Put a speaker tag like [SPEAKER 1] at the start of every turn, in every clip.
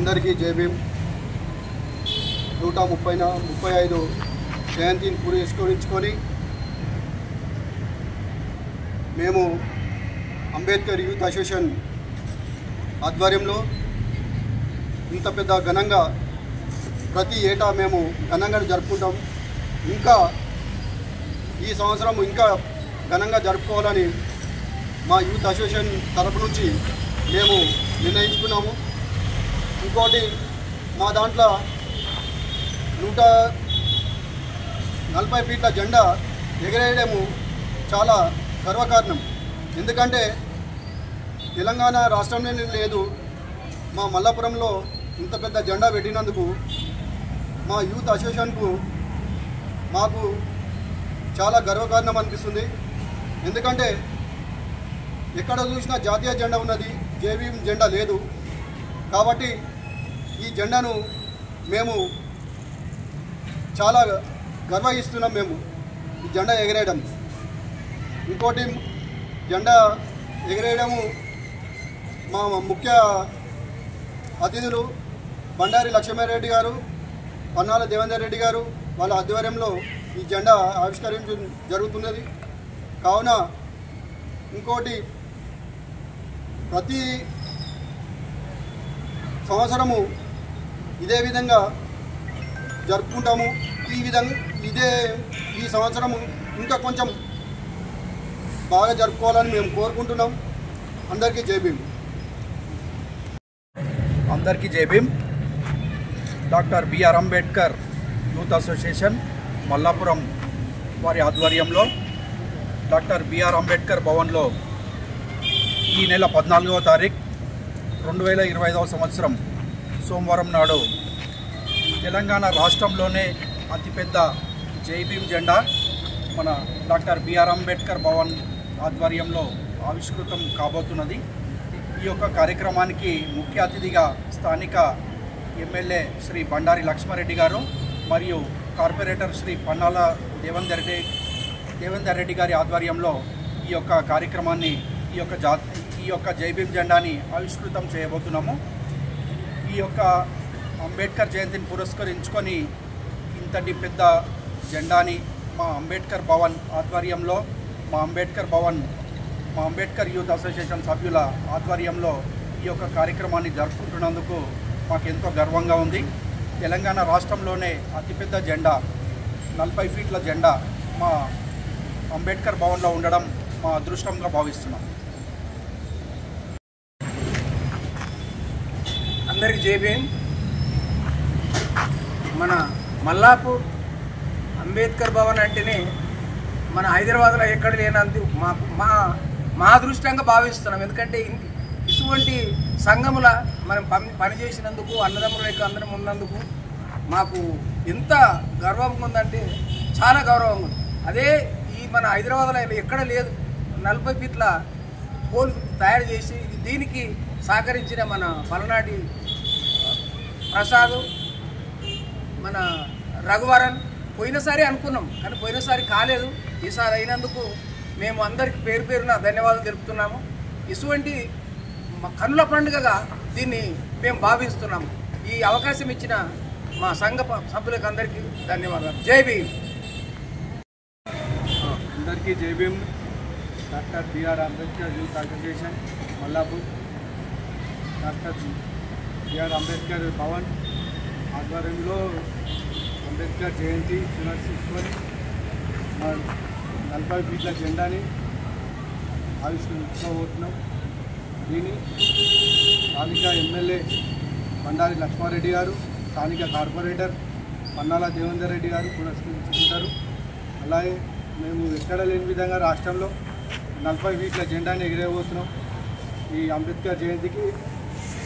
[SPEAKER 1] అందరికీ జై భీమ్. 135 జయంతిని పురస్కరించుకొని మేము అంబేద్కర్ యూత్ అసోసియేషన్ ఆధ్వర్యంలో ఇంత పెద్ద ఘనంగా ప్రతి ఏటా మేము ఘనంగా జరుపుకుంటాం. ఇంకా ఈ సంవత్సరం ఇంకా ఘనంగా జరుపుకోవాలని మా యూత్ అసోసియేషన్ తరపు నుంచి మేము నిర్ణయించుకున్నాము. ఇంకోటి మా దాంట్లో 140 ఫీట్ల జెండా ఎగరేయడము చాలా గర్వకారణం. ఎందుకంటే తెలంగాణ రాష్ట్రంలోనే లేదు, మా మల్లాపురంలో ఇంత పెద్ద జెండా పెట్టినందుకు మా యూత్ అసోసియేషన్కు మాకు చాలా గర్వకారణం అనిపిస్తుంది. ఎందుకంటే ఎక్కడ చూసినా జాతీయ జెండా ఉన్నది, జై భీమ్ జెండా లేదు. కాబట్టి ఈ జెండాను మేము చాలా గర్వహిస్తున్నాం. మేము ఈ జెండా ఎగరేయడం, ఇంకోటి జెండా ఎగరేయడము మా ముఖ్య అతిథులు బండారి లక్ష్మారెడ్డి గారు, పన్నాల దేవేందర్ రెడ్డి గారు వాళ్ళ ఆధ్వర్యంలో ఈ జెండా ఆవిష్కరించడం జరుగుతున్నది. కావున ఇంకోటి ప్రతి సంవత్సరము ఇదే విధంగా జరుపుకుంటాము. ఈ సంవత్సరము ఇంకా కొంచెం బాగా జరుపుకోవాలని మేము కోరుకుంటున్నాం. అందరికీ జై భీమ్.
[SPEAKER 2] అందరికీ Jai Bhim. Doctor BR Ambedkar youth association Mallapuram వారి ఆధ్వర్యంలో డాక్టర్ బిఆర్ అంబేద్కర్ భవన్లో ఈ నెల 14వ తారీఖు 2025వ సంవత్సరం సోమవారం నాడు తెలంగాణ రాష్ట్రంలోనే అతిపెద్ద జై భీమ్ జెండా మన డాక్టర్ బిఆర్ అంబేద్కర్ భవన్ ఆధ్వర్యంలో ఆవిష్కృతం కాబోతున్నది. ఈ యొక్క కార్యక్రమానికి ముఖ్య అతిథిగా స్థానిక ఎమ్మెల్యే శ్రీ బండారి లక్ష్మారెడ్డి గారు మరియు కార్పొరేటర్ శ్రీ పన్నాల దేవేందర్ రెడ్డి గారి ఆధ్వర్యంలో ఈ యొక్క కార్యక్రమాన్ని ఈ యొక్క జై భీమ్ జెండాని ఆవిష్కృతం చేయబోతున్నాము. ఈ యొక్క అంబేద్కర్ జయంతిని పురస్కరించుకొని ఇంతటి పెద్ద జెండాని మా అంబేద్కర్ భవన్ ఆధ్వర్యంలో మా అంబేద్కర్ యూత్ అసోసియేషన్ సభ్యుల ఆధ్వర్యంలో ఈ యొక్క కార్యక్రమాన్ని జరుపుకుంటున్నందుకు మాకు ఎంతో గర్వంగా ఉంది. తెలంగాణ రాష్ట్రంలోనే అతిపెద్ద జెండా 40 ఫీట్ల జెండా మా అంబేద్కర్ భవన్లో ఉండడం మా అదృష్టంగా భావిస్తున్నాం.
[SPEAKER 3] అందరికీ జై భీమ్. మన మల్లాపూర్ అంబేద్కర్ భవన్ అంటేనే మన హైదరాబాద్లో ఎక్కడ లేనందుకు మా అదృష్టంగా భావిస్తున్నాం. ఎందుకంటే ఇటువంటి సంఘముల మనం పనిచేసినందుకు, అన్నదమ్ముల యొక్క అందరం ఉన్నందుకు మాకు ఎంత గర్వంగా ఉందంటే చాలా గౌరవంగా ఉంది. అదే ఈ మన హైదరాబాద్లో ఎక్కడ లేదు. 40 ఫీట్ల పోల్ తయారు చేసి దీనికి సహకరించిన మన పలనాటి ప్రసాద్, మన రఘువరన్ పోయినసారి అనుకున్నాం కానీ పోయినసారి కాలేదు. ఈసారి అయినందుకు మేము అందరికీ పేరు పేరున ధన్యవాదాలు తెలుపుతున్నాము. ఇటువంటి కన్నుల పండుగగా దీన్ని మేము భావిస్తున్నాము. ఈ అవకాశం ఇచ్చిన మా సంఘ సభ్యులకు అందరికీ ధన్యవాదాలు. జై భీమ్.
[SPEAKER 1] అందరికీ Jai Bhim. Doctor BR Ambedkar youth association Mallapur doctor BR Ambedkar Bhavan ఆధ్వర్యంలో అంబేద్కర్ జయంతి పునర్స్కరించుకొని 40 ఫీట్ల జెండాని ఆవిష్కరించుకోబోతున్నాం. దీన్ని స్థానిక ఎమ్మెల్యే బండారి లక్ష్మారెడ్డి గారు, స్థానిక కార్పొరేటర్ పన్నాల దేవేందర్ రెడ్డి గారు పునస్కరించుకుంటారు. అలాగే మేము ఎక్కడ లేని విధంగా రాష్ట్రంలో 40 ఫీట్ల జెండాని ఎగిరేయబోతున్నాం ఈ అంబేద్కర్ జయంతికి.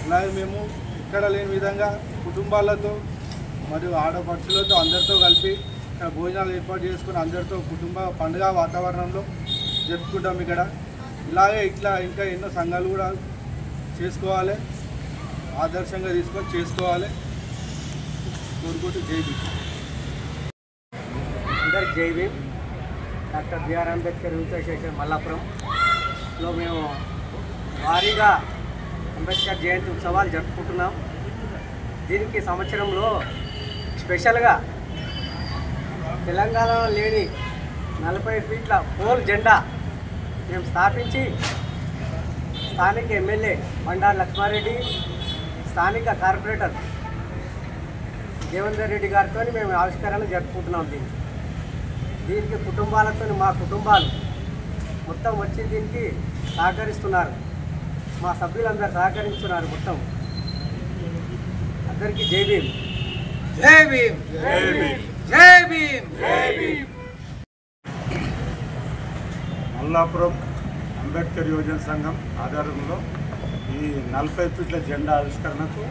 [SPEAKER 1] అలాగే మేము ఎక్కడ లేని విధంగా కుటుంబాలతో మరియు ఆడపడుచులతో అందరితో కలిపి ఇక్కడ భోజనాలు ఏర్పాటు చేసుకుని అందరితో కుటుంబ పండుగ వాతావరణంలో జరుపుకుంటాం ఇక్కడ. ఇలాగే ఇంకా ఎన్నో సంఘాలు కూడా చేసుకోవాలి, ఆదర్శంగా తీసుకొని చేసుకోవాలి. కోరుకుంటూ జై భీమ్.
[SPEAKER 3] అందరికి Jai Bhim. Doctor BR Ambedkar youth association మల్లాపురంలో మేము భారీగా అంబేద్కర్ జయంతి ఉత్సవాలు జరుపుకుంటున్నాం.
[SPEAKER 4] దీనికి సంవత్సరంలో స్పెషల్గా తెలంగాణలో లేని 40 ఫీట్ల పోల్ జెండా మేము స్థాపించి స్థానిక ఎమ్మెల్యే బండారు లక్ష్మారెడ్డి, స్థానిక కార్పొరేటర్ దేవేందర్ రెడ్డి గారితో మేము ఆవిష్కరణ జరుపుకుంటున్నాం. దీనికి కుటుంబాలతో మా కుటుంబాలు మొత్తం వచ్చి దీనికి సహకరిస్తున్నారు. మా సభ్యులందరూ సహకరిస్తున్నారు. మొత్తం అందరికీ జై భీమ్.
[SPEAKER 3] జై భీమ్. జై భీమ్. జై భీమ్.
[SPEAKER 5] మల్లాపురం అంబేద్కర్ యువజన సంఘం ఆధ్వర్యంలో ఈ 40 ఫీట్ల జెండా ఆవిష్కరణకు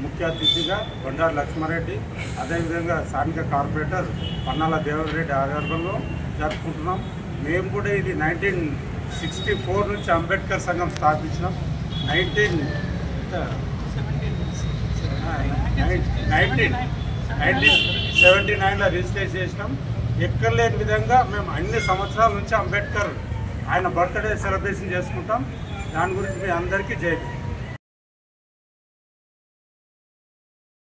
[SPEAKER 5] ముఖ్య అతిథిగా బండారు లక్ష్మారెడ్డి, అదేవిధంగా స్థానిక కార్పొరేటర్ పన్నాల దేవరెడ్డి ఆధ్వర్యంలో జరుపుకుంటున్నాం. మేము కూడా ఇది 1964 నుంచి అంబేద్కర్ సంఘం స్థాపించినాం. 1979లో రిజిస్టర్ చేసినాం. ఎక్కడ లేని విధంగా మేము అన్ని సంవత్సరాల నుంచి అంబేద్కర్ ఆయన బర్త్డే సెలబ్రేషన్ చేసుకుంటాం. దాని గురించి మీ అందరికీ జై.